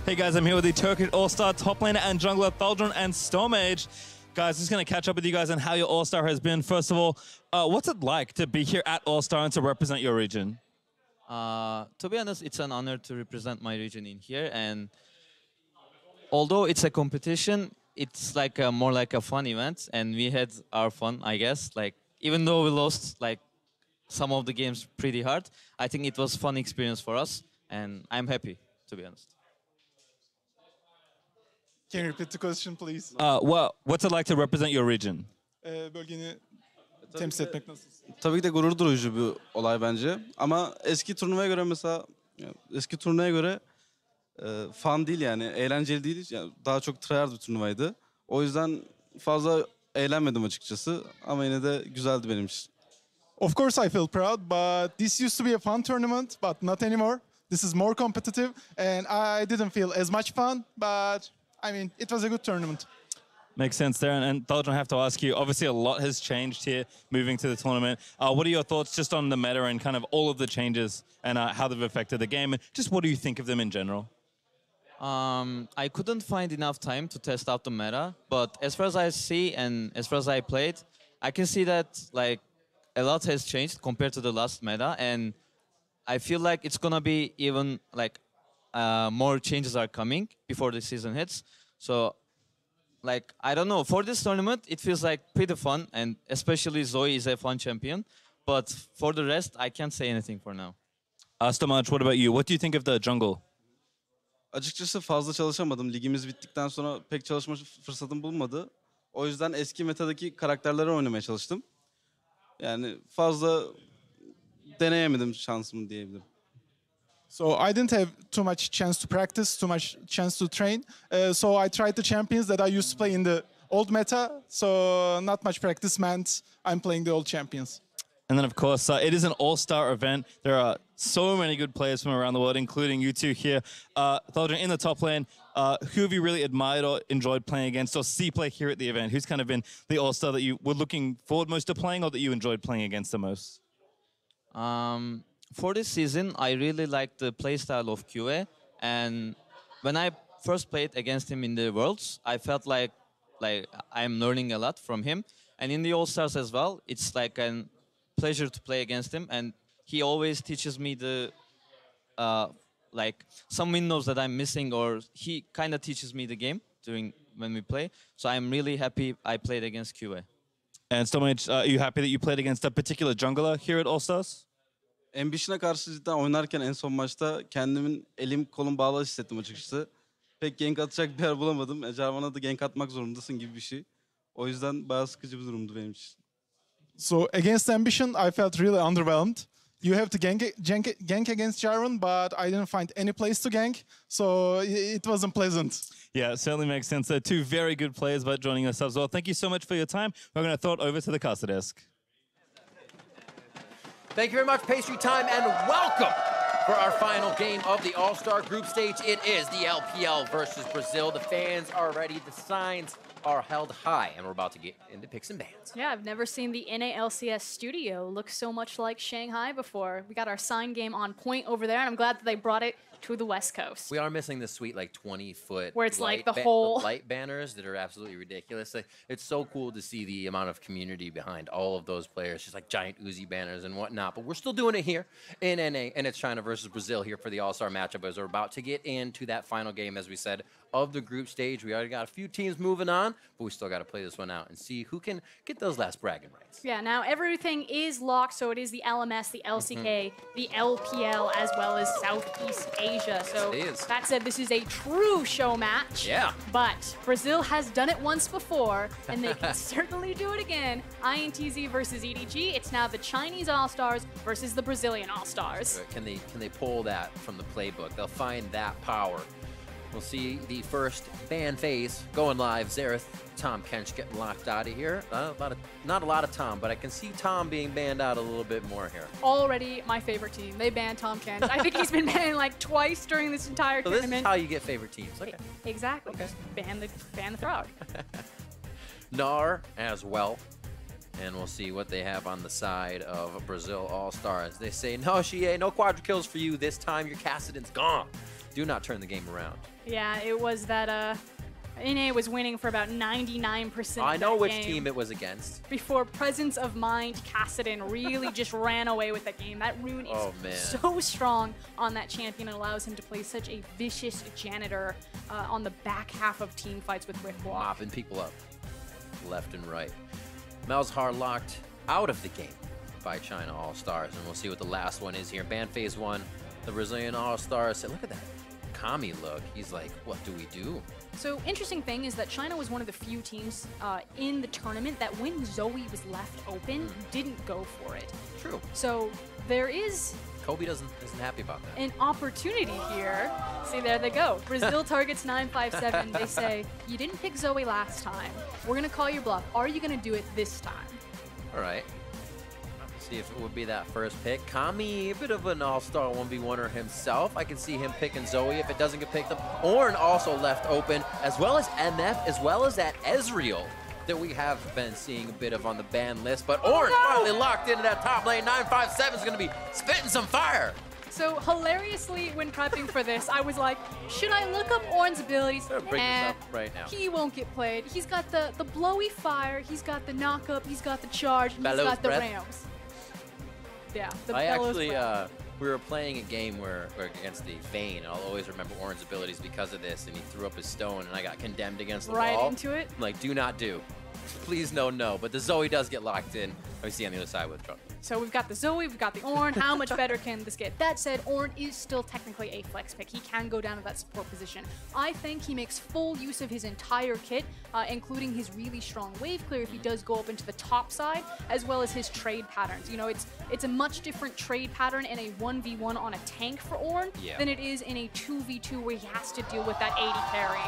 Hey guys, I'm here with the Turkish All-Star top laner and jungler Thaldron and Stormage. Guys, just going to catch up with you guys on how your All-Star has been. First of all, what's it like to be here at All-Star and to represent your region? To be honest, it's an honor to represent my region in here. And although it's a competition, it's like more like a fun event. And we had our fun, I guess. Like, even though we lost like some of the games pretty hard, I think it was a fun experience for us. And I'm happy, to be honest. Can you repeat the question, please? Well, what's it like to represent your region? Bölgeni temsil etmek nasıl? Tabii ki de gurur duyucu bir olay bence. Ama eski turnuvaya göre mesela eski turnuvaya göre fun değil yani eğlenceli değil. Yani daha çok tryhard bir turnuvaydı. O yüzden fazla eğlenmedim açıkçası ama yine de güzeldi benim için. Of course I feel proud, but this used to be a fun tournament, but not anymore. This is more competitive, and I didn't feel as much fun, but I mean, it was a good tournament. Makes sense there. And Thaldron, I have to ask you, obviously a lot has changed here moving to the tournament. What are your thoughts just on the meta and kind of all of the changes and how they've affected the game? And just what do you think of them in general? I couldn't find enough time to test out the meta, but as far as I see and as far as I played, I can see that like a lot has changed compared to the last meta, and I feel like it's gonna be even like more changes are coming before the season hits. So, like, I don't know, for this tournament, it feels like pretty fun, and especially Zoe is a fun champion. But for the rest, I can't say anything for now. Stormage, what about you? What do you think of the jungle? Açıkçası fazla çalışamadım. Ligimiz bittikten sonra pek çalışma fırsatım bulunmadı. O yüzden eski metadaki karakterleri oynamaya çalıştım. Yani fazla deneyemedim şansımı diyebilirim. So I didn't have too much chance to practice, too much chance to train. So I tried the champions that I used to play in the old meta. So not much practice meant I'm playing the old champions. And then, of course, it is an all-star event. There are so many good players from around the world, including you two here. Thaldron, in the top lane, who have you really admired or enjoyed playing against or see play here at the event? Who's kind of been the all-star that you were looking forward most to playing or that you enjoyed playing against the most? For this season, I really like the playstyle of xiye, and when I first played against him in the Worlds, I felt like I'm learning a lot from him. And in the All-Stars as well, it's like a pleasure to play against him, and he always teaches me the like some windows that I'm missing, or he kind of teaches me the game when we play. So I'm really happy I played against xiye. And Stormage, are you happy that you played against a particular jungler here at All-Stars? Ambition'a karşı cidden oynarken en son maçta kendimin elim kolum bağlı hissettim açıkçası. Pek gank atacak bir yer bulamadım. Jarvan'a da gank atmak zorundasın gibi bir şey. O yüzden bayağı sıkıcı bir durumdu benim için. So against Ambition, I felt really underwhelmed. You have to gank against Jarvan, but I didn't find any place to gank, so it wasn't pleasant. Yeah, it certainly makes sense. Two very good players about joining us as well. Thank you so much for your time. We're going to throw it over to the caster desk. Thank you very much, Pastry Time, and welcome for our final game of the All-Star Group Stage. It is the LPL versus Brazil. The fans are ready. The signs are held high, and we're about to get into picks and bans. Yeah, I've never seen the NALCS studio look so much like Shanghai before. We got our sign game on point over there, and I'm glad that they brought it to the West Coast. We are missing the sweet, like, 20-foot where it's like the whole light banners that are absolutely ridiculous. Like, it's so cool to see the amount of community behind all of those players, just like giant Uzi banners and whatnot. But we're still doing it here in NA, and it's China versus Brazil here for the All-Star matchup as we're about to get into that final game, as we said, of the group stage. We already got a few teams moving on, but we still got to play this one out and see who can get those last bragging rights. Yeah, now everything is locked, so it is the LMS, the LCK, the LPL, as well as Southeast Asia. So that said, this is a true show match. Yeah. But Brazil has done it once before, and they can certainly do it again. INTZ versus EDG. It's now the Chinese All-Stars versus the Brazilian All-Stars. Can they pull that from the playbook? They'll find that power. We'll see the first ban phase going live. Xerath, Tom Kench getting locked out of here. Not a lot of Tom, but I can see Tom being banned out a little bit more here. Already my favorite team. They banned Tom Kench. I think he's been banned like twice during this entire tournament. This is how you get favorite teams. Okay. Exactly. Okay. Just ban the frog. Gnar as well. And we'll see what they have on the side of Brazil All-Stars. They say, no, xiye, no quadra kills for you. This time your Kassadin's gone. Do not turn the game around. Yeah, it was that NA was winning for about 99% I know of that which game team it was against. before Presence of Mind Kassadin really just ran away with that game. That rune is so strong on that champion and allows him to play such a vicious janitor on the back half of team fights with Rift Walk. Mopping people up left and right. Mlxg locked out of the game by China All-Stars, and we'll see what the last one is here. Ban phase 1, the Brazilian All-Stars said, look at that Kami look. He's like, what do we do? So interesting thing is that China was one of the few teams in the tournament that when Zoe was left open, didn't go for it. True. So there is Kobe isn't happy about that. an opportunity here. See, there they go. Brazil targets 957. They say, you didn't pick Zoe last time. We're going to call your bluff. Are you going to do it this time? All right. See if it would be that first pick. Kami, a bit of an all-star 1v1er himself. I can see him picking Zoe if it doesn't get picked up. Ornn also left open, as well as MF, as well as that Ezreal that we have been seeing a bit of on the ban list. But Ornn finally locked into that top lane. 957 is going to be spitting some fire. So hilariously, when prepping for this, I was like, should I look up Ornn's abilities? Bring this up right now. He won't get played. He's got the blowy fire, he's got the knock-up, he's got the charge, and Bellows he's got the breath. rams. Yeah, the I bellows actually, breath. we were playing a game where against the Vayne, and I'll always remember Ornn's abilities because of this, and he threw up his stone, and I got condemned against the Right wall. into it? I'm like, do not do. Please, no, no. But the Zoe does get locked in. Let me see on the other side with Trundle. So we've got the Zoe, we've got the Ornn. How much better can this get? That said, Ornn is still technically a flex pick. He can go down to that support position. I think he makes full use of his entire kit, including his really strong wave clear if he does go up into the top side, as well as his trade patterns. You know, it's a much different trade pattern in a 1v1 on a tank for Ornn than it is in a 2v2 where he has to deal with that AD carry.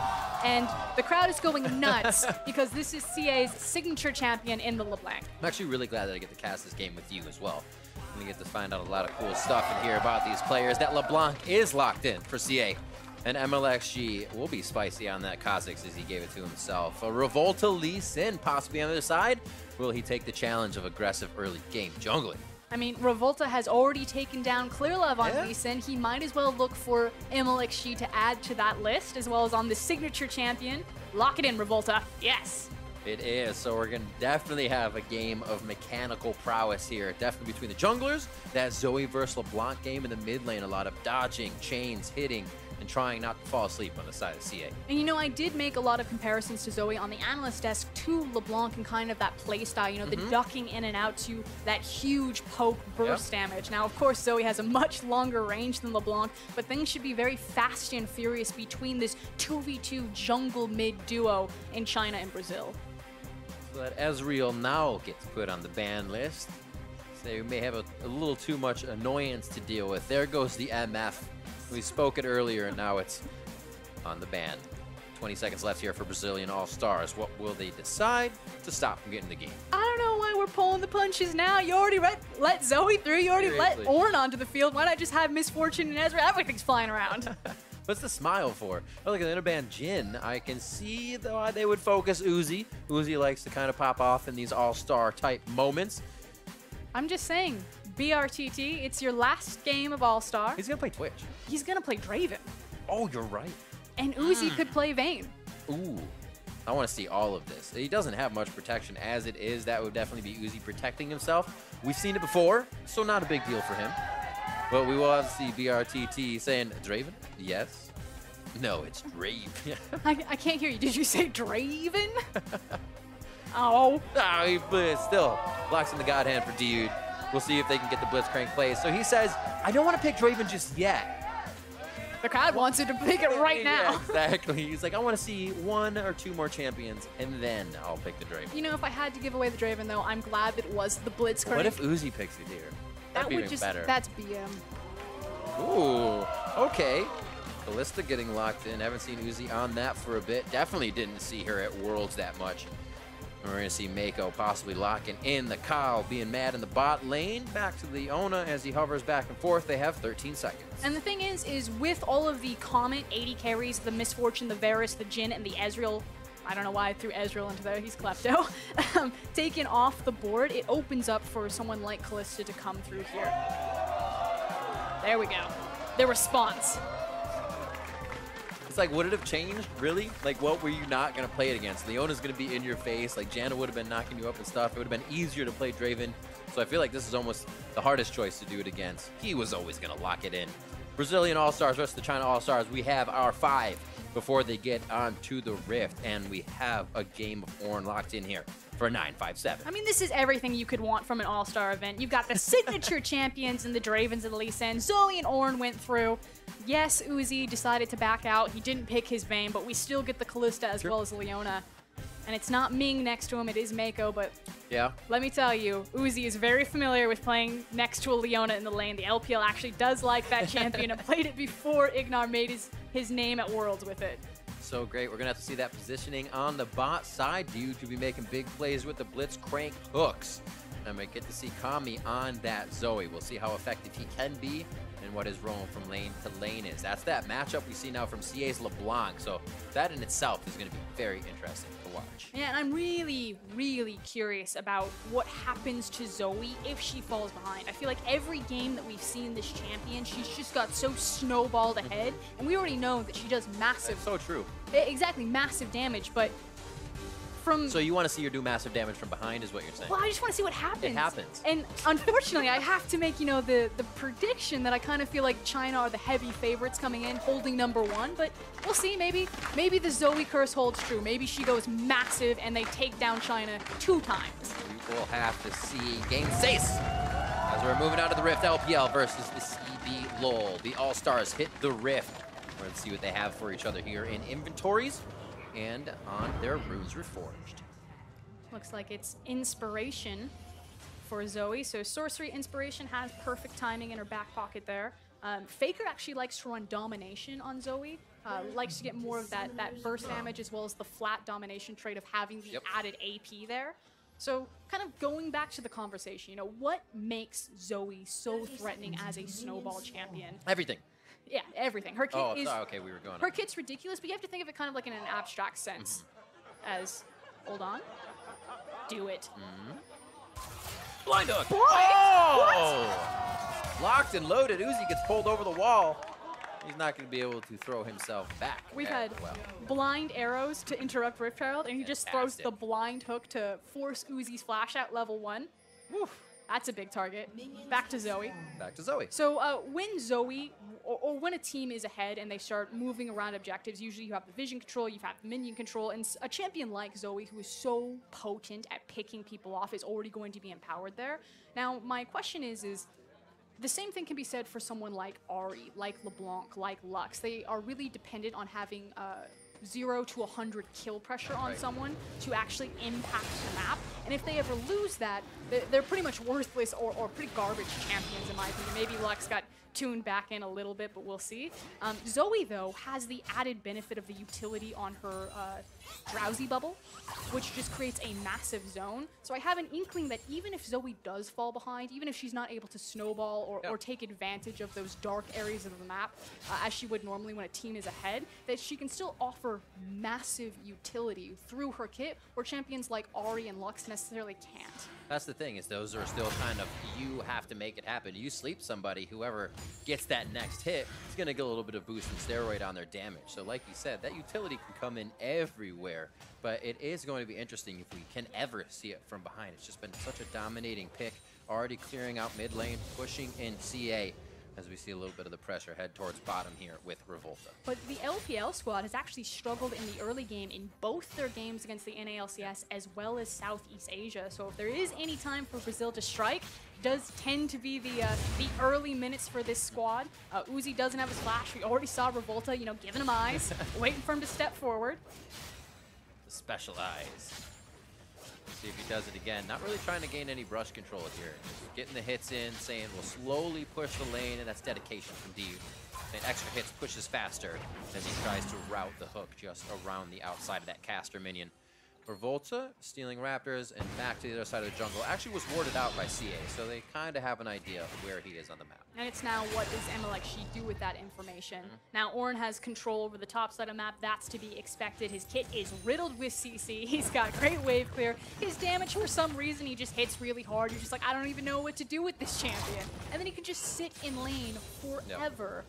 And the crowd is going nuts because this is CA's signature champion in the LeBlanc. I'm actually really glad that I get to cast this game with you as well. I'm gonna get to find out a lot of cool stuff and hear about these players. That LeBlanc is locked in for CA. And Mlxg will be spicy on that Kha'Zix as he gave it to himself. A Revolta Lee Sin possibly on the other side. Will he take the challenge of aggressive early game jungling? I mean, Revolta has already taken down Clearlove on Lee Sin. He might as well look for Mlxg to add to that list, as well as on the signature champion. Lock it in, Revolta. Yes. It is, so we're going to definitely have a game of mechanical prowess here. Definitely between the junglers, that Zoe versus LeBlanc game in the mid lane, a lot of dodging, chains, hitting, and trying not to fall asleep on the side of CA. And you know, I did make a lot of comparisons to Zoe on the analyst desk to LeBlanc and kind of that play style, you know, the ducking in and out to that huge poke burst damage. Now, of course, Zoe has a much longer range than LeBlanc, but things should be very fast and furious between this 2v2 jungle mid duo in China and Brazil. So that Ezreal now gets put on the ban list. So we may have a little too much annoyance to deal with. There goes the MF. We spoke it earlier, and now it's on the ban. 20 seconds left here for Brazilian All-Stars. What will they decide to stop from getting the game? I don't know why we're pulling the punches now. You already let Zoe through. You already let Ornn onto the field. Why not just have Misfortune and Ezra? Everything's flying around. What's the smile for? Oh, look at the interban Jin. I can see why they would focus Uzi. Uzi likes to kind of pop off in these all-star type moments. I'm just saying, brTT, it's your last game of All-Star. He's going to play Twitch. He's going to play Draven. Oh, you're right. And Uzi could play Vayne. Ooh. I want to see all of this. He doesn't have much protection as it is. That would definitely be Uzi protecting himself. We've seen it before, so not a big deal for him. But we will have to see brTT saying, Draven? Yes. No, it's Draven. I can't hear you. Did you say Draven? Oh. He still blocks in the God Hand for Dioud. We'll see if they can get the Blitzcrank plays. So he says, I don't want to pick Draven just yet. The crowd wants you to pick it right now. Yeah, exactly. He's like, I want to see 1 or 2 more champions, and then I'll pick the Draven. You know, if I had to give away the Draven, though, I'm glad that it was the Blitzcrank. What if Uzi picks it here? That'd be even better. That's BM. Ooh, okay. Kalista getting locked in. Haven't seen Uzi on that for a bit. Definitely didn't see her at Worlds that much. And we're going to see Meiko possibly locking in the Kyle, being mad in the bot lane. Back to Leona as he hovers back and forth. They have 13 seconds. And the thing is with all of the Comet 80 carries, the Misfortune, the Varus, the Jin, and the Ezreal, I don't know why I threw Ezreal into there, he's Klepto, taken off the board, it opens up for someone like Kalista to come through here. There we go. The response. It's like, would it have changed, really? Like, what were you not going to play it against? Leona's going to be in your face. Like, Janna would have been knocking you up and stuff. It would have been easier to play Draven. So I feel like this is almost the hardest choice to do it against. He was always going to lock it in. Brazilian All-Stars versus the China All-Stars. We have our 5 before they get onto the Rift. And we have a game of Ornn locked in here for 9-5-7. I mean, this is everything you could want from an all-star event. You've got the signature champions and the Dravens and the Lee Sin. Zoe and Ornn went through. Yes, Uzi decided to back out. He didn't pick his Vayne, but we still get the Kalista as well as Leona. And it's not Ming next to him, it is Meiko, but yeah, let me tell you, Uzi is very familiar with playing next to a Leona in the lane. The LPL actually does like that champion and played it before Ignar made his name at Worlds with it. So great. We're going to have to see that positioning on the bot side. Dioud to be making big plays with the Blitzcrank hooks. And we get to see Kami on that Zoe. We'll see how effective he can be and what his role from lane to lane is. That's that matchup we see now from xiye's LeBlanc. So that in itself is going to be very interesting to watch. Yeah, and I'm really, really curious about what happens to Zoe if she falls behind. I feel like every game that we've seen this champion, she's just got so snowballed ahead. And we already know that she does massive... That's so true. Exactly, massive damage, but from... So you want to see her do massive damage from behind is what you're saying? Well, I just want to see what happens. It happens. And unfortunately, I have to make, you know, the prediction that I kind of feel like China are the heavy favorites coming in, holding #1, but we'll see. Maybe the Zoe curse holds true. Maybe she goes massive and they take down China 2 times. We will have to see Game 6 as we're moving out of the Rift. LPL versus the CB LOL. The All-Stars hit the Rift. We're going to see what they have for each other here in inventories and on their runes reforged. Looks like it's Inspiration for Zoe. So Sorcery Inspiration has perfect timing in her back pocket there. Faker actually likes to run Domination on Zoe. Likes to get more of that burst damage as well as the flat domination trait of having the added AP there. So kind of going back to the conversation, you know, what makes Zoe so threatening as a snowball champion? Everything. Yeah, everything. Her kit is... sorry, okay, we were going Her kit's ridiculous, but you have to think of it kind of like in an abstract sense. As... Hold on. Do it. Blind hook! Blind? What? Locked and loaded. Uzi gets pulled over the wall. He's not going to be able to throw himself back. We've had blind arrows to interrupt Rift Herald, and he just throws the blind hook to force Uzi's flash out level 1. Woo. That's a big target. Back to Zoe. Back to Zoe. So when Zoe, or when a team is ahead and they start moving around objectives, usually you have the vision control, you have the minion control, and a champion like Zoe, who is so potent at picking people off, is already going to be empowered there. Now, my question is the same thing can be said for someone like Ahri, like LeBlanc, like Lux. They are really dependent on having 0 to 100 kill pressure on someone to actually impact the map. And if they ever lose that, they're pretty much worthless or pretty garbage champions, in my opinion. Maybe Lux got tuned back in a little bit, but we'll see. Zoe, though, has the added benefit of the utility on her Drowsy Bubble, which just creates a massive zone. So I have an inkling that even if Zoe does fall behind, even if she's not able to snowball or take advantage of those dark areas of the map, as she would normally when a team is ahead, that she can still offer massive utility through her kit, where champions like Ahri and Lux necessarily can't. That's the thing, is those are still kind of, you have to make it happen. You sleep somebody, whoever gets that next hit is going to get a little bit of boost and steroid on their damage. So like you said, that utility can come in everywhere, but it is going to be interesting if we can ever see it from behind. It's just been such a dominating pick, already clearing out mid lane, pushing in xiye, as we see a little bit of the pressure head towards bottom here with Revolta. But the LPL squad has actually struggled in the early game in both their games against the NALCS as well as Southeast Asia. So if there is any time for Brazil to strike, it does tend to be the early minutes for this squad. Uzi doesn't have his flash. We already saw Revolta, you know, giving him eyes, waiting for him to step forward. The special eyes. See if he does it again. Not really trying to gain any brush control here. Just getting the hits in, saying we'll slowly push the lane, and that's dedication from Dioud. And extra hits pushes faster as he tries to route the hook just around the outside of that caster minion. Revolta stealing Raptors and back to the other side of the jungle. Actually was warded out by xiye, so they kind of have an idea of where he is on the map. And it's now, what does Mlxg do with that information? Now Ornn has control over the top side of the map. That's to be expected. His kit is riddled with CC. He's got great wave clear. His damage, for some reason, he just hits really hard. You're just like, I don't even know what to do with this champion. And then he can just sit in lane forever.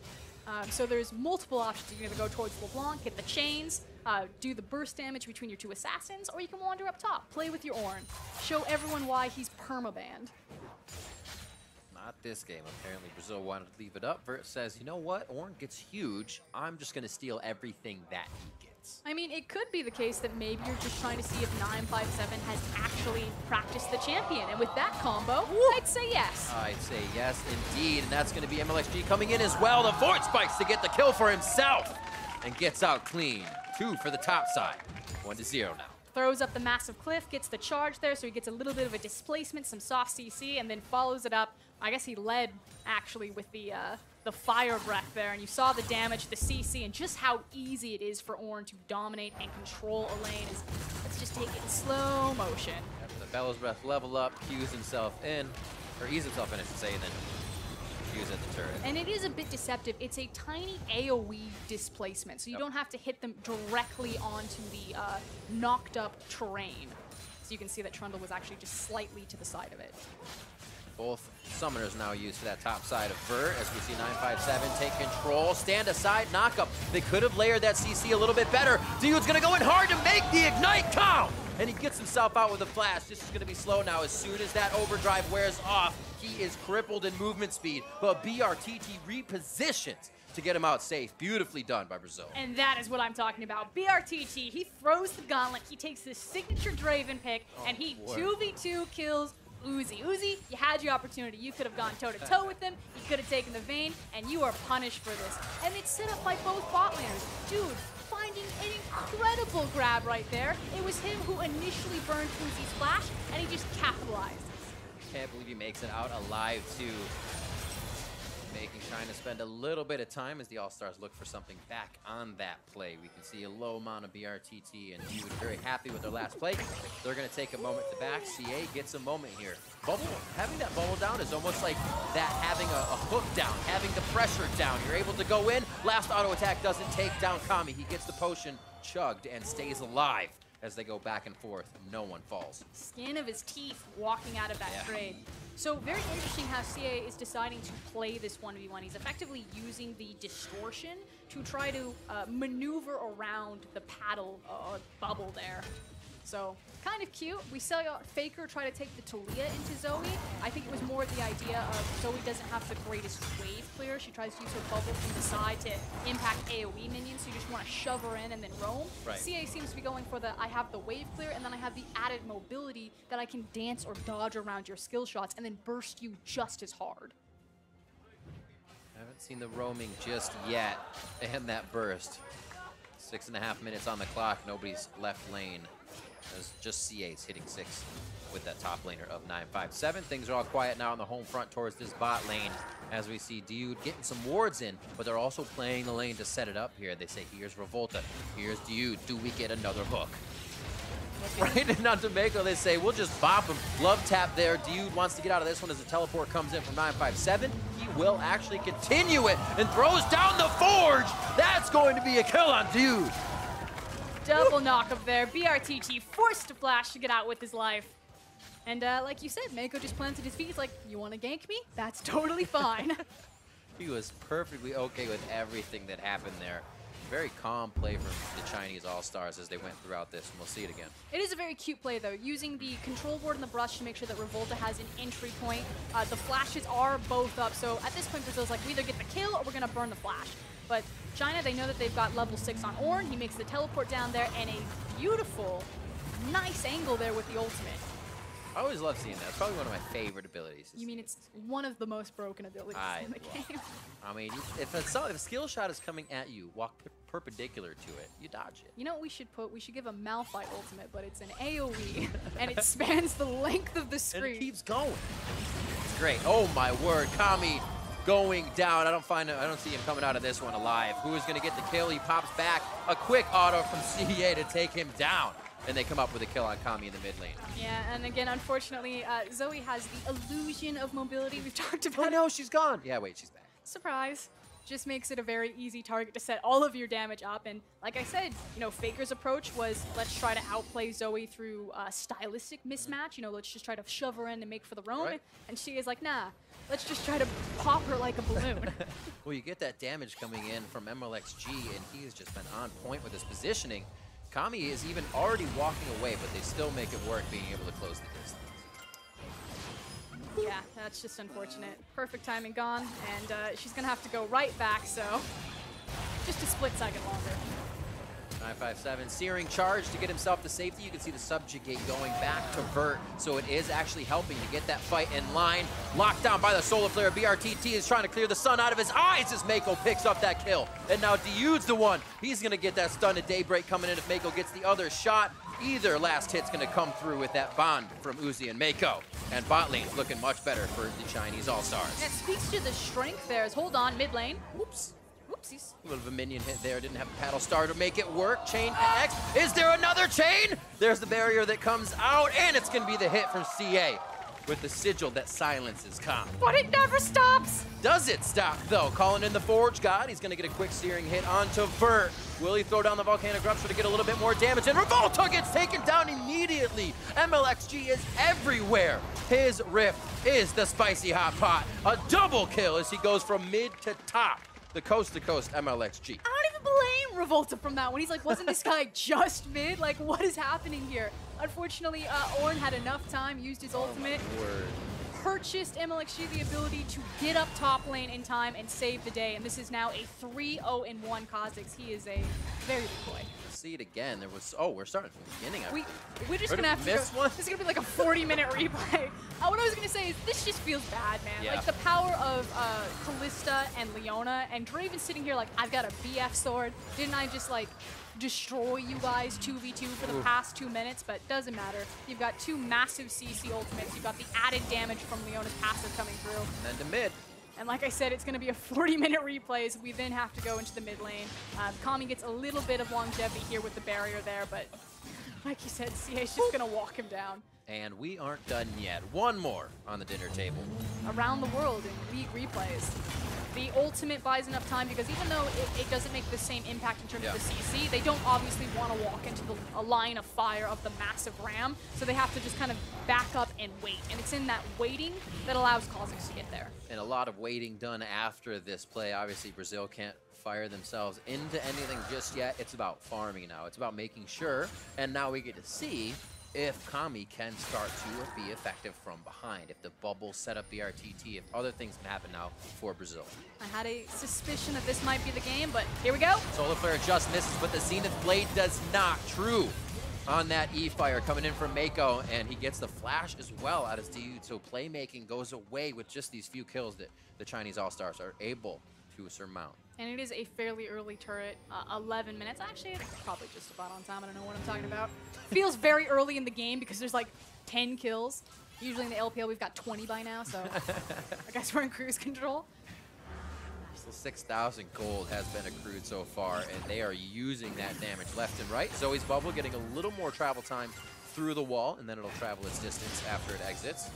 So there's multiple options. You can either go towards LeBlanc, get the chains, do the burst damage between your two assassins, or you can wander up top, play with your Ornn, show everyone why he's permabanned. Not this game. Apparently, Brazil wanted to leave it up. Vert says, you know what? Ornn gets huge. I'm just going to steal everything that he gets. I mean, it could be the case that maybe you're just trying to see if 957 has actually practiced the champion. And with that combo, I'd say yes. I'd say yes, indeed. And that's going to be Mlxg coming in as well. The forward spikes to get the kill for himself. And gets out clean. 2 for the top side. 1-0 now. Throws up the massive cliff, gets the charge there, so he gets a little bit of a displacement, some soft CC, and then follows it up. I guess he led, actually, with the fire breath there, and you saw the damage, the CC, and just how easy it is for Ornn to dominate and control a lane. Let's just take it in slow motion. After the Bellows Breath level up, cues himself in, or ease himself in, I should say, and then cues at the turret. And it is a bit deceptive. It's a tiny AoE displacement, so you don't have to hit them directly onto the knocked up terrain. So you can see that Trundle was actually just slightly to the side of it. Both summoners now used to that top side of Vert as we see 957 take control, stand aside, knock up. They could have layered that CC a little bit better. Dioud's gonna go in hard to make the ignite count! And he gets himself out with a flash. This is gonna be slow now. As soon as that overdrive wears off, he is crippled in movement speed, but brTT repositions to get him out safe. Beautifully done by Brazil. And that is what I'm talking about. brTT, he throws the gauntlet, he takes his signature Draven pick, and he 2v2 kills Uzi. Uzi, you had your opportunity. You could have gone toe-to-toe with him. You could have taken the Vayne, and you are punished for this. And it's set up by both bot laners. Dude, finding an incredible grab right there. It was him who initially burned Uzi's flash, and he just capitalized. Can't believe he makes it out alive, too. Making China spend a little bit of time as the All-Stars look for something back on that play. We can see a low amount of brTT, and he was very happy with their last play. They're going to take a moment to back. xiye gets a moment here. Bubble, having that bubble down is almost like that having a hook down, having the pressure down. You're able to go in. Last auto attack doesn't take down Kami. He gets the potion chugged and stays alive as they go back and forth. No one falls. Skin of his teeth walking out of that trade. So very interesting how xiye is deciding to play this 1v1. He's effectively using the distortion to try to maneuver around the paddle bubble there. So kind of cute. We saw Faker try to take the Talia into Zoe. I think it was more the idea of Zoe doesn't have the greatest wave clear. She tries to use her bubble from the side to impact AoE minions, so you just want to shove her in and then roam. Right. xiye seems to be going for the I have the wave clear and then I have the added mobility that I can dance or dodge around your skill shots and then burst you just as hard. I haven't seen the roaming just yet and that burst. 6.5 minutes on the clock. Nobody's left lane. As just xiye's hitting 6 with that top laner of 957. Things are all quiet now on the home front towards this bot lane as we see Dioud getting some wards in, but they're also playing the lane to set it up here. They say, here's Revolta, here's Dioud. Do we get another hook? Right, and on to Meiko, they say, we'll just bop him. Love tap there. Dioud wants to get out of this one as the teleport comes in from 957. He will actually continue it and throws down the Forge. That's going to be a kill on Dioud. Double knock up there. brTT forced to flash to get out with his life. And like you said, Meiko just planted his feet. He's like, you want to gank me? That's totally fine. He was perfectly okay with everything that happened there. Very calm play from the Chinese All-Stars as they went throughout this, and we'll see it again. It is a very cute play, though, using the control ward and the brush to make sure that Revolta has an entry point. The flashes are both up, so at this point, Brazil's like, we either get the kill or we're going to burn the flash. But China, they know that they've got level 6 on Ornn. He makes the teleport down there, and a beautiful, nice angle there with the ultimate. I always love seeing that. It's probably one of my favorite abilities. You mean it's one of the most broken abilities in the game? I mean, if a skill shot is coming at you, walk perpendicular to it, you dodge it. You know what we should put? We should give a Malphite ultimate, but it's an AoE, and it spans the length of the screen. And it keeps going. It's great. Oh my word, Kami going down. I don't see him coming out of this one alive. Who is going to get the kill? He pops back. A quick auto from xiye to take him down. And they come up with a kill on Kami in the mid lane. Yeah, and again, unfortunately, Zoe has the illusion of mobility we've talked about. Oh no, she's gone. Yeah, wait, she's back. Surprise. Just makes it a very easy target to set all of your damage up. And like I said, you know, Faker's approach was let's try to outplay Zoe through stylistic mismatch. You know, let's just try to shove her in and make for the roam. Right. And she is like, nah, let's just try to pop her like a balloon. Well, you get that damage coming in from Mlxg, and he has just been on point with his positioning. Kami is even already walking away, but they still make it work, being able to close the distance. Yeah, that's just unfortunate. Perfect timing gone, and she's gonna have to go right back, so just a split second longer. 957, Searing charge to get himself to safety. You can see the subjugate going back to Vert, so it is actually helping to get that fight in line. Locked down by the Solar Flare. brTT is trying to clear the sun out of his eyes as Meiko picks up that kill. And now Dioud's the one. He's going to get that stun to Daybreak coming in if Meiko gets the other shot. Either last hit's going to come through with that bond from Uzi and Meiko. And bot lane's looking much better for the Chinese All-Stars. That speaks to the strength there. As hold on, mid lane. Whoops. Whoopsies. A little bit of a minion hit there. Didn't have a paddle star to make it work. Chain X. Is there another chain? There's the barrier that comes out, and it's going to be the hit from xiye with the sigil that silences Kami. But it never stops. Does it stop, though? Calling in the Forge God. He's going to get a quick searing hit onto Vert. Will he throw down the Volcanic Rupture to get a little bit more damage? And Revolta gets taken down immediately. Mlxg is everywhere. His Rift is the spicy hot pot. A double kill as he goes from mid to top. The coast-to-coast Mlxg. I don't even blame Revolta from that one. He's like, wasn't this guy just mid? Like, what is happening here? Unfortunately, Ornn had enough time, used his ultimate, purchased Mlxg the ability to get up top lane in time and save the day. And this is now a 3-0-1 Kha'Zix. He is a very big boy. See it again. There was, we're starting from the beginning. We're just gonna have to go, one? this is gonna be like a 40-minute replay. What I was gonna say is this just feels bad, man. Yeah. Like the power of Kalista and Leona, and Draven sitting here like, I've got a BF sword. Didn't I just like destroy you guys 2v2 for the past 2 minutes? But doesn't matter. You've got two massive CC ultimates. You've got the added damage from Leona's passive coming through. And to mid. And like I said, it's going to be a 40-minute replay, so we then have to go into the mid lane. Kami gets a little bit of longevity here with the barrier there, but like you said, xiye's just going to walk him down. And we aren't done yet. One more on the dinner table. Around the world in League replays. The ultimate buys enough time because even though it doesn't make the same impact in terms of the CC, they don't obviously want to walk into a line of fire of the massive ram, so they have to just kind of back up and wait. And it's in that waiting that allows Kha'Zix to get there. And a lot of waiting done after this play. Obviously, Brazil can't fire themselves into anything just yet. It's about farming now. It's about making sure. And now we get to see if Kami can start to be effective from behind, if the bubble set up the brTT, if other things can happen now for Brazil. I had a suspicion that this might be the game, but here we go. Solar Flare just misses, but the Zenith Blade does not. True on that E-Fire coming in from Meiko, and he gets the flash as well out of Dioud. So playmaking goes away with just these few kills that the Chinese All-Stars are able to surmount. And it is a fairly early turret, 11 minutes. Actually, it's probably just about on time. I don't know what I'm talking about. Feels very early in the game because there's like 10 kills. Usually in the LPL, we've got 20 by now, so I guess we're in cruise control. So 6,000 gold has been accrued so far, and they are using that damage left and right. Zoe's bubble getting a little more travel time through the wall, and then it'll travel its distance after it exits.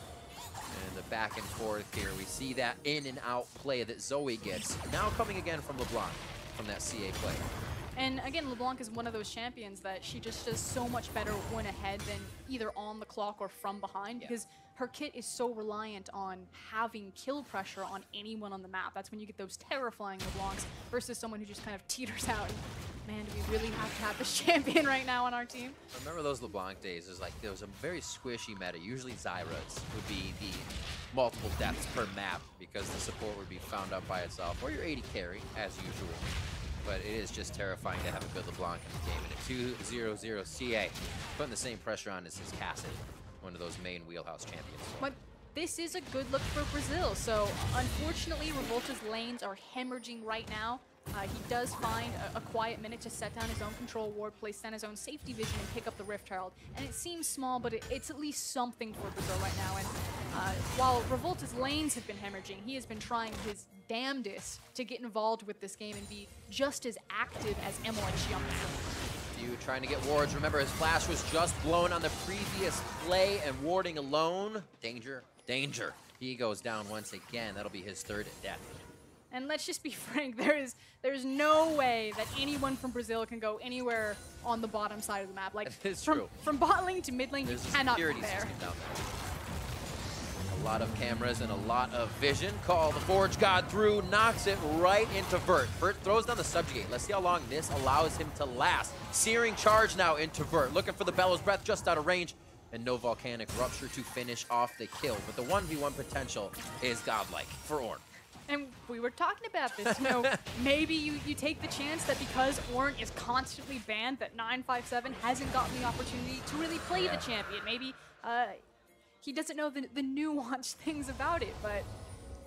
And the back and forth here, we see that in and out play that Zoe gets. Now coming again from LeBlanc, from that xiye play. And again, LeBlanc is one of those champions that she just does so much better when ahead than either on the clock or from behind, because her kit is so reliant on having kill pressure on anyone on the map. That's when you get those terrifying LeBlancs versus someone who just kind of teeters out. Man, do we really have to have this champion right now on our team? Remember those LeBlanc days? There was a very squishy meta. Usually Zyra's would be the multiple deaths per map because the support would be found up by itself, or your 80 carry, as usual. But it is just terrifying to have a good LeBlanc in the game. And a 2-0-0 xiye, putting the same pressure on as his Kha'Zix, one of those main wheelhouse champions. But this is a good look for Brazil. So unfortunately, Revolta's lanes are hemorrhaging right now. He does find a quiet minute to set down his own control ward, place down his own safety vision, and pick up the Rift Herald. And it seems small, but it's at least something for Brazil right now. And while Revolta's lanes have been hemorrhaging, he has been trying his damnedest to get involved with this game and be just as active as Mlxg on the field. Dioud trying to get wards. Remember, his flash was just blown on the previous play, and warding alone. Danger, danger. He goes down once again. That'll be his third death. And let's just be frank, there's no way that anyone from Brazil can go anywhere on the bottom side of the map. Like it's true. From bot lane to mid lane, There's you a cannot security compare. system down there. A lot of cameras and a lot of vision. Call the Forge God through, knocks it right into Vert. Vert throws down the subjugate. Let's see how long this allows him to last. Searing charge now into Vert. Looking for the Bellows Breath just out of range. And no Volcanic Rupture to finish off the kill. But the 1v1 potential is godlike for Ornn. And we were talking about this, you know, maybe you take the chance that because Ornn is constantly banned, that 957 hasn't gotten the opportunity to really play the champion. Maybe he doesn't know the nuanced things about it, but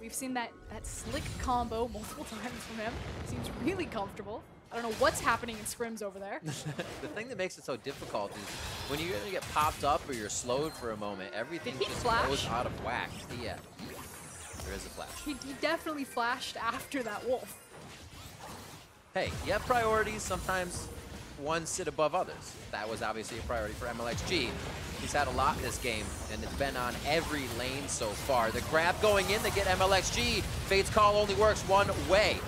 we've seen that slick combo multiple times from him. Seems really comfortable. I don't know what's happening in scrims over there. The thing that makes it so difficult is when you're gonna get popped up or you're slowed for a moment, everything just goes out of whack. Yeah, there is a flash. He definitely flashed after that wolf. Hey, you have priorities. Sometimes ones sit above others. That was obviously a priority for Mlxg. He's had a lot in this game, and it's been on every lane so far. The grab going in, they get Mlxg. Fate's Call only works one way.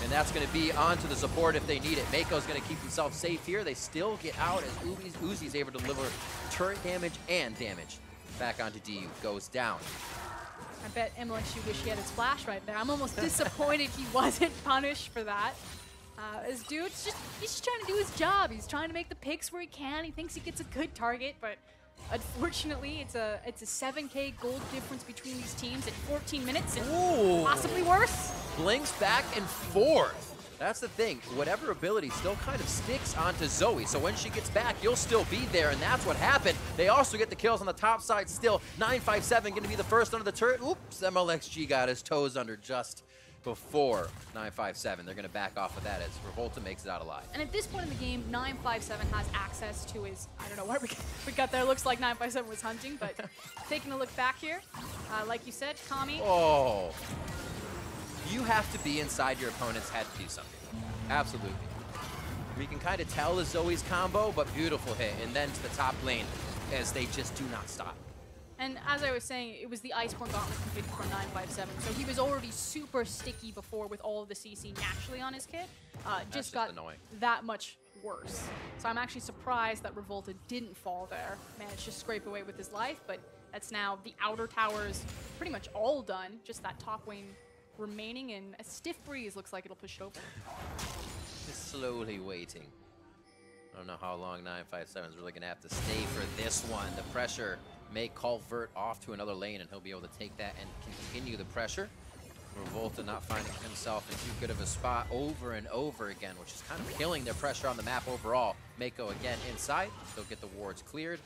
And that's going to be onto the support if they need it. Meiko's going to keep himself safe here. They still get out as Uzi's able to deliver turret damage and damage. Back onto Dioud, goes down. I bet Mlxg wish he had his flash right there. I'm almost disappointed he wasn't punished for that. This dude's he's just trying to do his job. He's trying to make the picks where he can. He thinks he gets a good target, but unfortunately, it's a 7K gold difference between these teams at 14 minutes and possibly worse. Blinks back and forth. That's the thing. Whatever ability still kind of sticks onto Zoe. So when she gets back, you'll still be there, and that's what happened. They also get the kills on the top side still. 957 going to be the first under the turret. Oops, Mlxg got his toes under just before 957. They're going to back off of that as Revolta makes it out alive. And at this point in the game, 957 has access to his, I don't know what we got there. Looks like 957 was hunting, but taking a look back here, like you said, Kami. Oh. You have to be inside your opponent's head to do something. Absolutely. We can kind of tell the Zoe's combo, but beautiful hit. And then to the top lane as they just do not stop. And as I was saying, it was the Iceborne Gauntlet configured for 957, so he was already super sticky before with all of the CC naturally on his kit. Just got annoying. That much worse. So I'm actually surprised that Revolta didn't fall there. Managed to scrape away with his life, but that's now the outer towers pretty much all done. Just that top lane remaining, and a stiff breeze looks like it'll push it open. Just slowly waiting. I don't know how long 957 is really going to have to stay for this one. The pressure may call Vert off to another lane, and he'll be able to take that and continue the pressure. Revolta not finding himself in too good of a spot over and over again, which is kind of killing their pressure on the map overall. Meiko again inside. They'll get the wards cleared,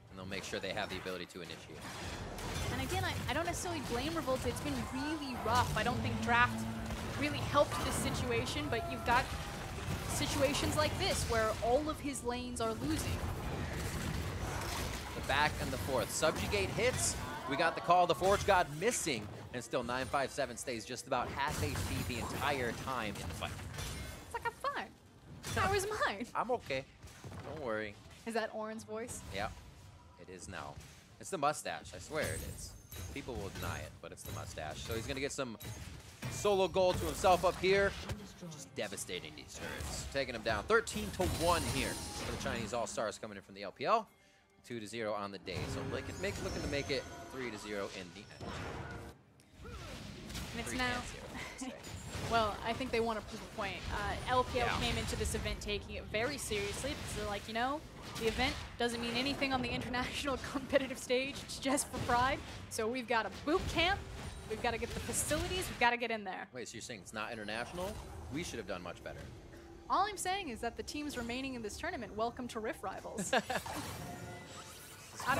and they'll make sure they have the ability to initiate. And again, I don't necessarily blame Revolta. It's been really rough. I don't think draft really helped this situation, but you've got situations like this where all of his lanes are losing. The back and the forth. Subjugate hits. We got the call. The Forge God missing, and still 957 stays just about half HP the entire time in the fight. It's like, I'm fine. How is mine? I'm okay. Don't worry. Is that Ornn's voice? Yeah, it is now. It's the mustache. I swear it is. People will deny it, but it's the mustache. So he's going to get some solo gold to himself up here. Just devastating these turrets. Taking him down 13-1 here for the Chinese All-Stars coming in from the LPL. 2-0 on the day. So looking to make it 3-0 in the end. And it's now... Well, I think they want to prove a point. LPL came into this event taking it very seriously. They're like, you know, the event doesn't mean anything on the international competitive stage. It's just for pride. So we've got a boot camp. We've got to get the facilities. We've got to get in there. Wait, so you're saying it's not international? We should have done much better. All I'm saying is that the teams remaining in this tournament, welcome to Rift Rivals. I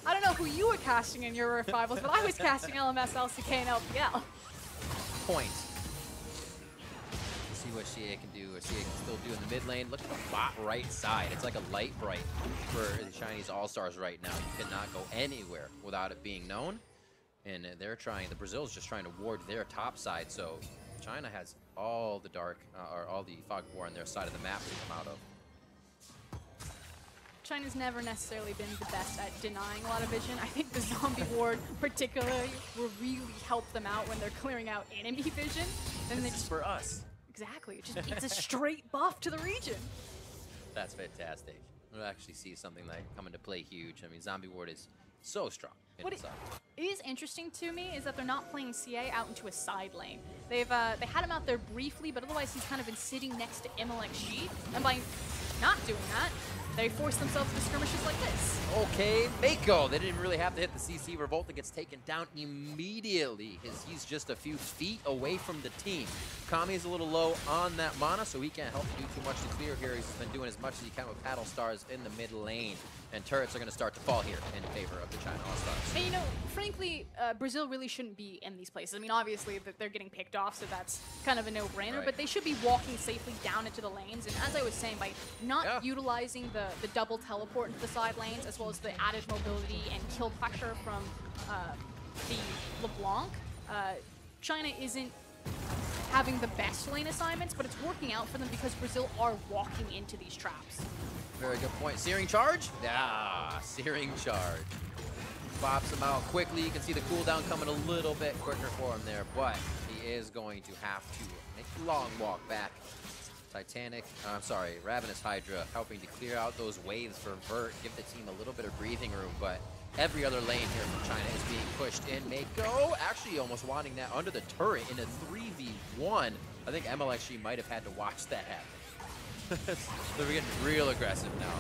don't know who you were casting in your Rift Rivals, but I was casting LMS, LCK, and LPL. Point. See what xiye can do, or xiye can still do in the mid lane. Look at the bot right side. It's like a light bright for the Chinese All-Stars right now. You cannot go anywhere without it being known. And they're trying, the Brazil's just trying to ward their top side. So China has all the dark, or all the fog war on their side of the map to come out of. China's never necessarily been the best at denying a lot of vision. I think the zombie ward particularly will really help them out when they're clearing out enemy vision. And This is for us. Exactly. It's a straight buff to the region. That's fantastic. We'll actually see something like come into play huge. I mean, zombie ward is So strong. What is interesting to me is that they're not playing xiye out into a side lane. They had him out there briefly, but otherwise he's kind of been sitting next to Mlxg, and by not doing that, they force themselves into skirmishes like this. Okay, Meiko. They didn't really have to hit the CC. Revolta gets taken down immediately. He's just a few feet away from the team. Kami is a little low on that mana, so he can't help to do too much to clear here. He's been doing as much as he can with paddle stars in the mid lane. And turrets are going to start to fall here in favor of the China All-Stars. And you know, frankly, Brazil really shouldn't be in these places. I mean, obviously, they're getting picked off, so that's kind of a no-brainer. Right. But they should be walking safely down into the lanes. And as I was saying, by not utilizing the double teleport into the side lanes, as well as the added mobility and kill pressure from the LeBlanc, China isn't having the best lane assignments, but it's working out for them because Brazil are walking into these traps. Very good point. Searing charge? Ah, Searing charge. Pops him out quickly. You can see the cooldown coming a little bit quicker for him there, but he is going to have to make a long walk back. Ravenous Hydra helping to clear out those waves for Vert, give the team a little bit of breathing room, but every other lane here from China is being pushed in. Meiko actually almost wanting that under the turret in a 3v1. I think Mlxg might have had to watch that happen. They're getting real aggressive now.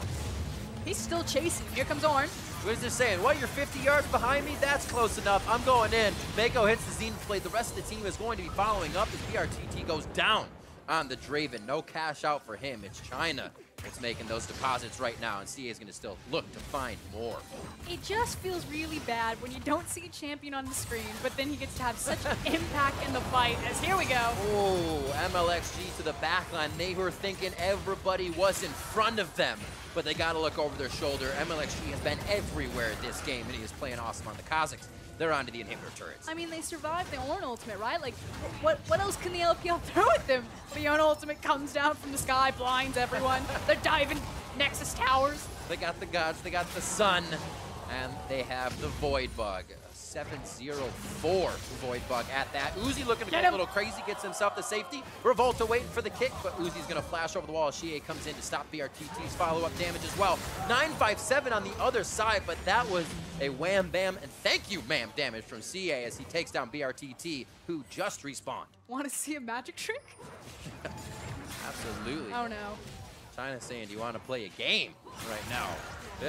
He's still chasing. Here comes Ornn. What is this saying? What, you're 50 yards behind me? That's close enough. I'm going in. Meiko hits the Zenith Blade. The rest of the team is going to be following up as brTT goes down on the Draven. No cash out for him. It's China that's making those deposits right now, and xiye is going to still look to find more. It just feels really bad when you don't see a champion on the screen, but then he gets to have such impact in the fight, as here we go. Oh, Mlxg to the backline. They were thinking everybody was in front of them, but they got to look over their shoulder. Mlxg has been everywhere this game, and he is playing awesome on the Kha'Zix. They're onto the inhibitor turrets. I mean, they survived the Ornn ultimate, right? Like, what else can the LPL throw at them? The Ornn ultimate comes down from the sky, blinds everyone. They're diving Nexus towers. They got the gods, they got the sun, and they have the Void Bug. 704 Void Bug at that. Uzi looking to go a little crazy, gets himself to safety. Revolta waiting for the kick, but Uzi's gonna flash over the wall. xiye comes in to stop brTT's follow-up damage as well. 957 on the other side, but that was a wham bam and thank you ma'am damage from xiye as he takes down brTT, who just respawned. Want to see a magic trick? Absolutely. Oh no. China's saying, do you want to play a game right now?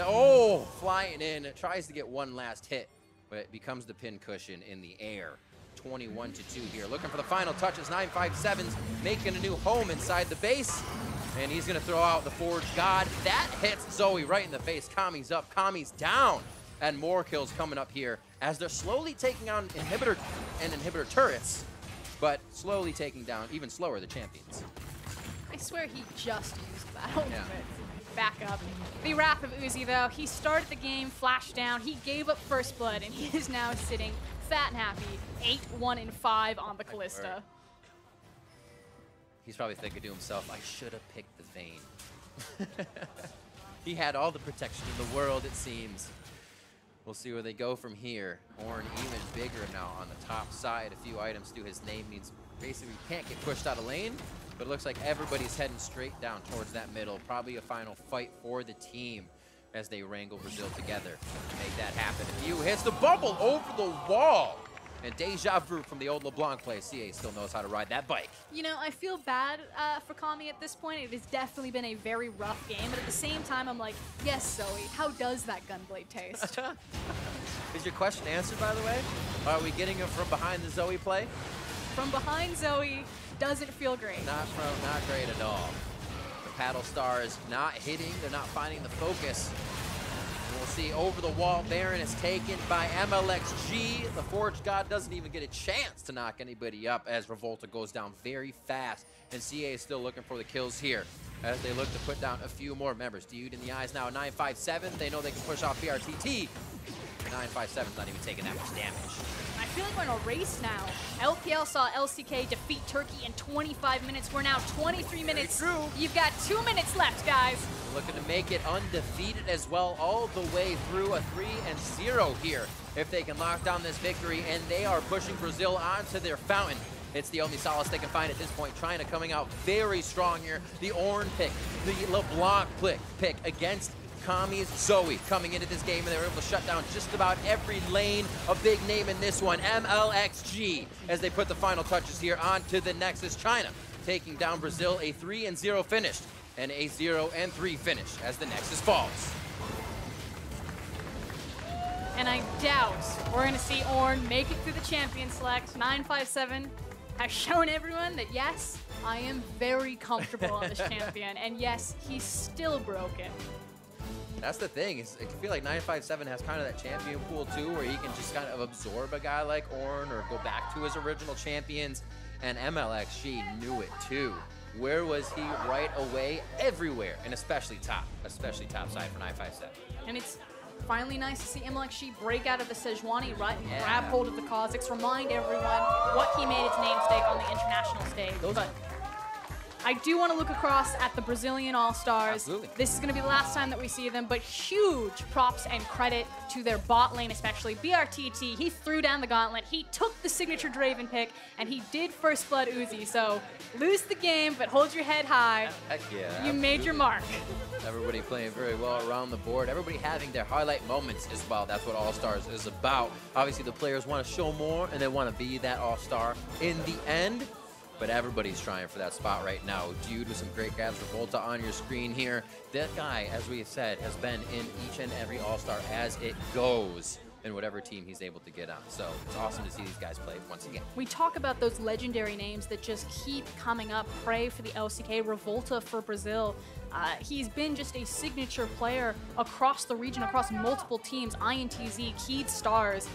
Oh, flying in, tries to get one last hit, but it becomes the pin cushion in the air. 21-2 here. Looking for the final touches. 957's making a new home inside the base. And he's going to throw out the Forge God. That hits Zoe right in the face. Kami's up. Kami's down. And more kills coming up here as they're slowly taking on inhibitor turrets, but slowly taking down, even slower, the champions. I swear he just used that ultimate. Back up. The Wrath of Uzi, though, he started the game, flashed down, he gave up first blood, and he is now sitting fat and happy, 8-1-5 on the Kalista. He's probably thinking to himself, I should have picked the Vayne. He had all the protection in the world, it seems. We'll see where they go from here. Ornn even bigger now on the top side. A few items to his name means basically he can't get pushed out of lane, but it looks like everybody's heading straight down towards that middle. Probably a final fight for the team as they wrangle Brazil together to make that happen. A few hits, the bubble over the wall. And deja vu from the old LeBlanc play. xiye still knows how to ride that bike. You know, I feel bad for Kami at this point. It has definitely been a very rough game, but at the same time, I'm like, yes, Zoe, how does that gunblade taste? Is your question answered, by the way? Are we getting him from behind the Zoe play? From behind Zoe, doesn't feel great. Not great at all. The paddle stars not hitting, they're not finding the focus. We'll see over the wall. Baron is taken by Mlxg. The Forge God doesn't even get a chance to knock anybody up as Revolta goes down very fast. And xiye is still looking for the kills here as they look to put down a few more members. Dioud in the eyes now, 957. They know they can push off brTT. 957's not even taking that much damage. I feel like we're in a race now. LPL saw LCK defeat Turkey in 25 minutes. We're now 23 minutes. You've got 2 minutes left, guys. Looking to make it undefeated as well, all the way through a 3-0 here. If they can lock down this victory, and they are pushing Brazil onto their fountain. It's the only solace they can find at this point. China coming out very strong here. The Ornn pick, the LeBlanc pick against Kami's Zoe coming into this game, and they were able to shut down just about every lane. A big name in this one, Mlxg, as they put the final touches here onto the Nexus. China taking down Brazil, a 3-0 finish, and a 0-3 finish as the Nexus falls. And I doubt we're going to see Ornn make it through the champion select. 957 has shown everyone that, yes, I am very comfortable on this champion. And yes, he's still broken. That's the thing, is I feel like 957 has kind of that champion pool too, where he can just kind of absorb a guy like Ornn or go back to his original champions. And Mlxg knew it too. Where was he? Right away, everywhere, and especially top side for 957. And it's finally nice to see Mlxg break out of the Sejuani rut and grab hold of the Kha'Zix, remind everyone what he made its namesake on the international stage. But I do want to look across at the Brazilian All-Stars. Absolutely. This is going to be the last time that we see them, but huge props and credit to their bot lane, especially brTT. He threw down the gauntlet, he took the signature Draven pick, and he did first blood Uzi. So lose the game, but hold your head high. Heck yeah. You made your mark. Everybody playing very well around the board. Everybody having their highlight moments as well. That's what All-Stars is about. Obviously, the players want to show more, and they want to be that All-Star in the end. But everybody's trying for that spot right now. Dioud with some great grabs. Revolta on your screen here. That guy, as we have said, has been in each and every All-Star as it goes in whatever team he's able to get on. So it's awesome to see these guys play once again. We talk about those legendary names that just keep coming up. Prey for the LCK, Revolta for Brazil. He's been just a signature player across the region, across multiple teams. INTZ, Keyed Stars,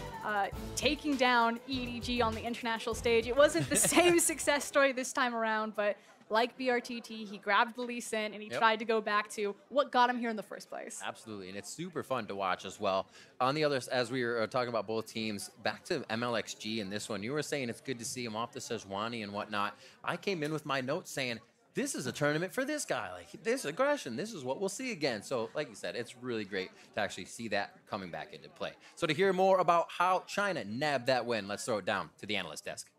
taking down EDG on the international stage. It wasn't the same success story this time around, but like brTT, he grabbed the Lee Sin and he tried to go back to what got him here in the first place. Absolutely, and it's super fun to watch as well. On the other, as we were talking about both teams, back to Mlxg in this one, you were saying it's good to see him off the Sejuani and whatnot. I came in with my notes saying, this is a tournament for this guy. Like, this aggression, this is what we'll see again. So, like you said, it's really great to actually see that coming back into play. So to hear more about how China nabbed that win, let's throw it down to the analyst desk.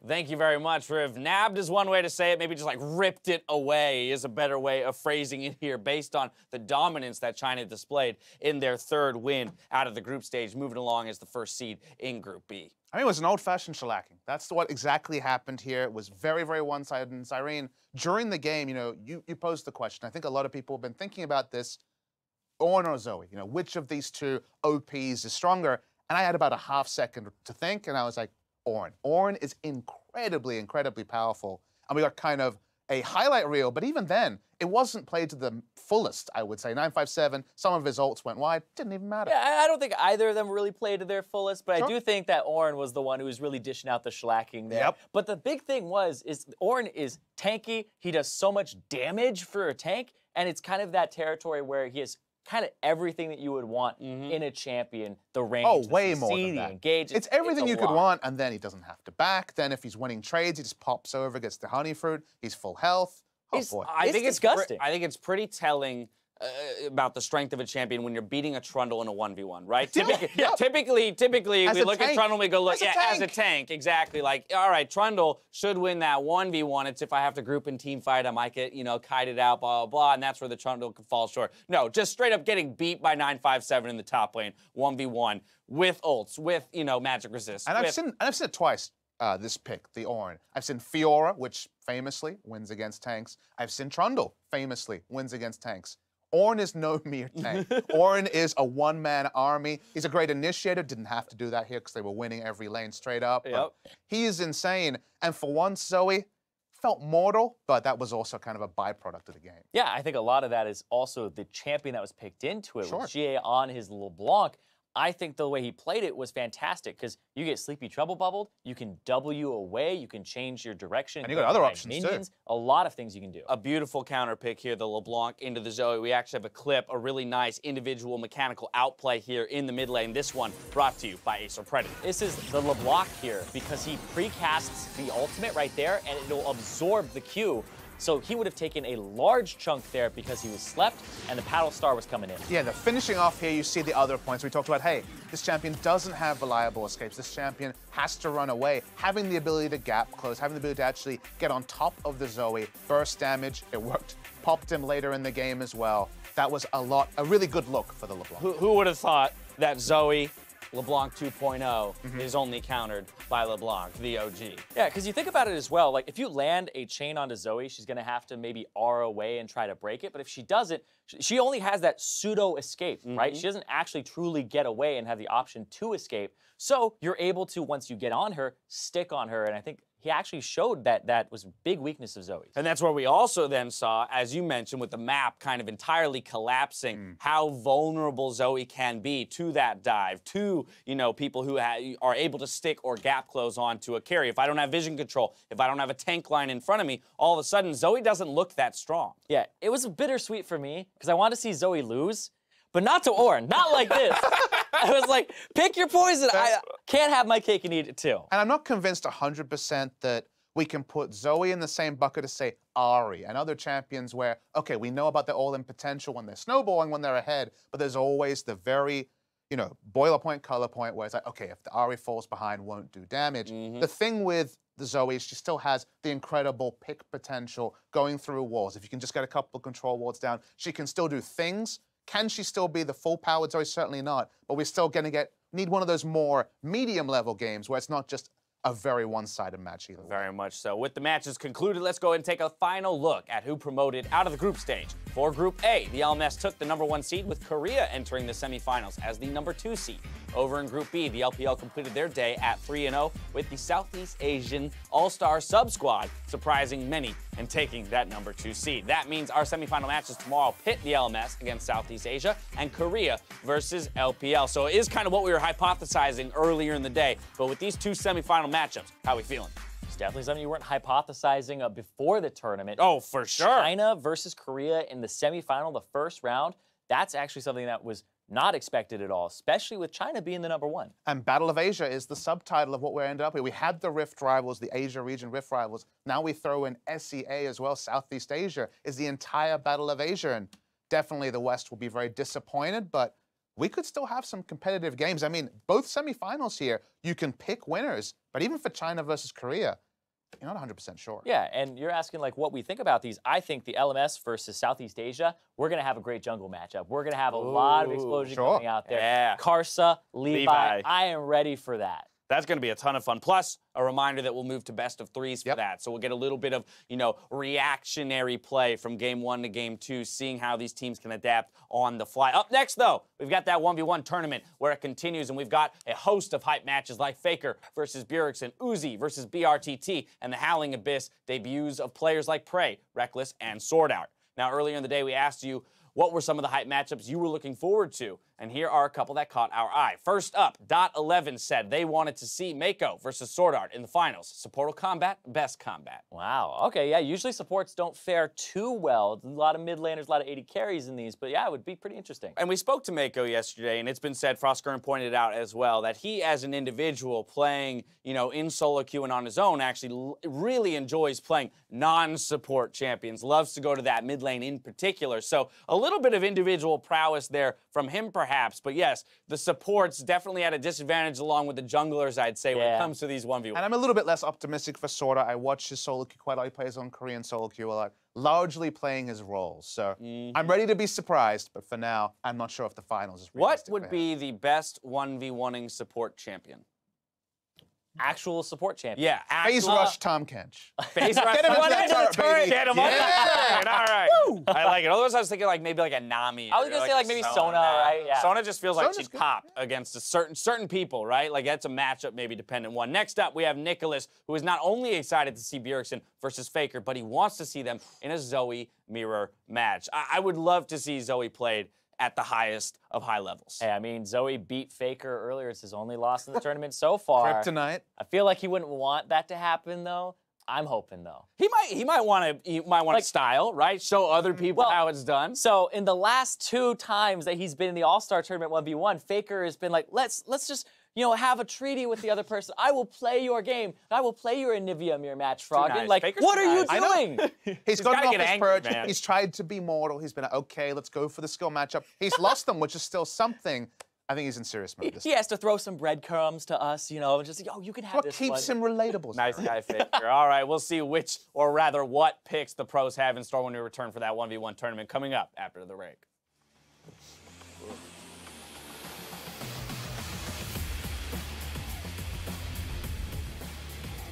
Thank you very much, Riv. Nabbed is one way to say it. Maybe just like ripped it away is a better way of phrasing it here based on the dominance that China displayed in their third win out of the group stage, moving along as the first seed in Group B. I mean, it was an old-fashioned shellacking. That's what exactly happened here. It was very, very one-sided. And Cyrene, during the game, you posed the question. I think a lot of people have been thinking about this. Ornn or Zoe, which of these two OPs is stronger? And I had about a half second to think, and I was like, Ornn. Ornn is incredibly, incredibly powerful. And we got kind of a highlight reel, but even then, it wasn't played to the fullest, I would say. 957, some of his ults went wide, didn't even matter. Yeah, I don't think either of them really played to their fullest, but I do think that Ornn was the one who was really dishing out the shellacking there. Yep. But the big thing is Ornn is tanky, he does so much damage for a tank, and it's kind of that territory where he has kind of everything that you would want in a champion. The range, way more than that. Engage. It's everything you could want, and then he doesn't have to back. Then if he's winning trades, he just pops over, gets the honey fruit. He's full health. Oh boy. I think disgusting. I think it's pretty telling about the strength of a champion when you're beating a Trundle in a 1v1, right? Typically, we look at Trundle and we go, look, as a tank, exactly. Like, all right, Trundle should win that 1v1. It's if I have to group and team fight, I might get, kited out, blah, blah, blah, and that's where the Trundle can fall short. No, just straight up getting beat by 957 in the top lane, 1v1, with ults, with, magic resist. And I've seen it twice. This pick, the Ornn. I've seen Fiora, which famously wins against tanks. I've seen Trundle, famously wins against tanks. Ornn is no mere tank. Ornn is a one-man army. He's a great initiator. Didn't have to do that here because they were winning every lane straight up. Yep. He is insane. And for once, Zoe felt mortal, but that was also kind of a byproduct of the game. Yeah, I think a lot of that is also the champion that was picked into it. Sure. With xiye on his LeBlanc. I think the way he played it was fantastic because you get Sleepy Trouble Bubbled, you can W away, you can change your direction. And you got other options minions, too. A lot of things you can do. A beautiful counter pick here, the LeBlanc into the Zoe. We actually have a clip, a really nice individual mechanical outplay here in the mid lane. This one brought to you by Acer Predator. This is the LeBlanc here because he precasts the ultimate right there and it'll absorb the Q. So he would have taken a large chunk there because he was slept and the Paddle Star was coming in. Yeah, the finishing off here, you see the other points. We talked about, hey, this champion doesn't have reliable escapes. This champion has to run away. Having the ability to gap close, having the ability to actually get on top of the Zoe, burst damage, it worked. Popped him later in the game as well. that was a really good look for the LeBlanc. Who would have thought that Zoe LeBlanc 2.0 is only countered by LeBlanc, the OG. Yeah, because you think about it as well, like if you land a chain onto Zoe, she's gonna have to maybe R away and try to break it, but if she doesn't, she only has that pseudo escape, right? She doesn't actually truly get away and have the option to escape. So you're able to, once you get on her, stick on her, and I think he actually showed that that was a big weakness of Zoe's. And that's where we also then saw, as you mentioned, with the map kind of entirely collapsing, how vulnerable Zoe can be to that dive, to, you know, people who are able to stick or gap close onto a carry. If I don't have vision control, if I don't have a tank line in front of me, all of a sudden Zoe doesn't look that strong. Yeah, it was bittersweet for me because I wanted to see Zoe lose, but not to Ornn, not like this. I was like, pick your poison. I can't have my cake and eat it too. And I'm not convinced 100% that we can put Zoe in the same bucket as, say, Ahri and other champions where, okay, we know about their all-in potential when they're snowballing, when they're ahead, but there's always the very, you know, boiler point, color point, where it's like, okay, if the Ahri falls behind, won't do damage. The thing with the Zoe is she still has the incredible pick potential going through walls. If you can just get a couple of control wards down, she can still do things. Can she still be the full-powered Zoe? Certainly not. But we're still going to need one of those more medium-level games where it's not just a very one-sided match either. Very much so. With the matches concluded, let's go ahead and take a final look at who promoted out of the group stage. For Group A, the LMS took the #1 seed with Korea entering the semifinals as the #2 seed. Over in Group B, the LPL completed their day at 3-0 with the Southeast Asian All-Star Sub-Squad, surprising many and taking that #2 seed. That means our semifinal matches tomorrow pit the LMS against Southeast Asia and Korea versus LPL. So it is kind of what we were hypothesizing earlier in the day, but with these two semifinal matchups, how are we feeling? It's definitely something you weren't hypothesizing before the tournament. Oh, for sure. China versus Korea in the semifinal, the first round. That's actually something that was not expected at all, especially with China being the #1. And Battle of Asia is the subtitle of what we're ended up with. We had the Rift rivals, the Asia region Rift rivals. Now we throw in SEA as well. Southeast Asia is the entire Battle of Asia. And definitely the West will be very disappointed, but we could still have some competitive games. I mean, both semifinals here, you can pick winners, but even for China versus Korea, you're not 100% sure. Yeah, and you're asking like what we think about these. I think the LMS versus Southeast Asia, we're going to have a great jungle matchup. We're going to have a lot of explosion coming out there. Yeah. Karsa, Levi, I am ready for that. That's going to be a ton of fun. Plus, a reminder that we'll move to best of threes for that. So we'll get a little bit of, you know, reactionary play from game 1 to game 2, seeing how these teams can adapt on the fly. Up next, though, we've got that 1v1 tournament where it continues, and we've got a host of hype matches like Faker versus Bjergsen, Uzi versus brTT, and the Howling Abyss debuts of players like Prey, Reckless, and Sword Art. Now, earlier in the day, we asked you what were some of the hype matchups you were looking forward to, and here are a couple that caught our eye. First up, Dot11 said they wanted to see Meiko versus Sword Art in the finals. Supportal combat, best combat. Wow, okay, yeah, usually supports don't fare too well. A lot of mid laners, a lot of AD carries in these, but yeah, it would be pretty interesting. And we spoke to Meiko yesterday, and it's been said, Frostgurn pointed out as well, that he as an individual playing, you know, in solo queue and on his own actually really enjoys playing non-support champions, loves to go to that mid lane in particular. So a little bit of individual prowess there from him perhaps, but yes, the supports definitely at a disadvantage along with the junglers, I'd say, when it comes to these 1v1. And I'm a little bit less optimistic for Sword Art. I watch his solo queue quite a lot. He plays on Korean solo queue a lot, largely playing his roles. So I'm ready to be surprised, but for now, I'm not sure if the finals is realistic. What would be the best 1v1ing support champion? Actual support champion. Yeah, Phase Rush Tom Kench. Phase Rush. Get him into the turret, Get him on the turret. All right. I like it. Otherwise, I was thinking like maybe like a Nami. I was gonna say like maybe Sona, right? Yeah. Sona just feels like Sona's she'd pop against a certain people, right? Like that's a matchup maybe dependent one. Next up, we have Nicholas, who is not only excited to see Bjergsen versus Faker, but he wants to see them in a Zoe mirror match. I would love to see Zoe played at the highest of high levels. Hey, I mean, Zoe beat Faker earlier. It's his only loss in the tournament so far. Kryptonite. I feel like he wouldn't want that to happen, though. I'm hoping, though. He might want to style, right? Show other people how it's done. So in the last 2 times that he's been in the All-Star tournament 1v1, Faker has been like, let's just, you know, have a treaty with the other person. I will play your game. I will play your Anivia mirror match, Froggen. Nice. Like, Faker's what are nice. you doing? He's gone gotta off get his angry, perch. man. He's tried to be mortal. He's been like, okay, let's go for the skill matchup. He's lost them, which is still something. I think he's in serious mode. He has to throw some breadcrumbs to us, you know, and just, you can have What this keeps one. him relatable? Nice guy, Faker. All right, we'll see which, or rather what picks the pros have in store when we return for that 1v1 tournament coming up after the break.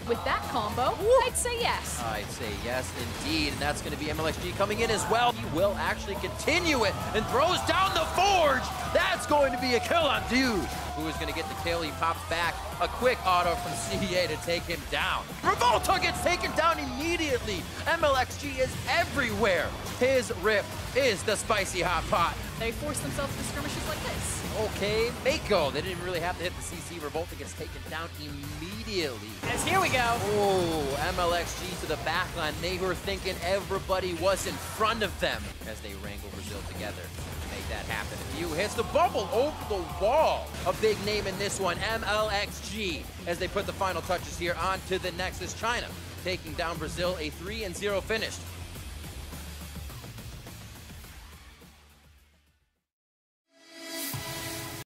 With that combo, I'd say yes. I'd say yes, indeed, and that's going to be Mlxg coming in as well. He will actually continue it and throws down the Forge. That's going to be a kill on Dioud. Who is going to get the kill? He pops back. A quick auto from xiye to take him down. Revolta gets taken down immediately. Mlxg is everywhere. His rip is the spicy hot pot. They force themselves to skirmishes like this. Okay, Meiko. They didn't really have to hit the CC. Revolta gets taken down immediately. As here we go. Oh, Mlxg to the backline. They were thinking everybody was in front of them as they wrangle Brazil together to make that happen. Few hits the bubble over the wall. A big name in this one, Mlxg, as they put the final touches here onto the Nexus. China taking down Brazil, a 3-0 finish.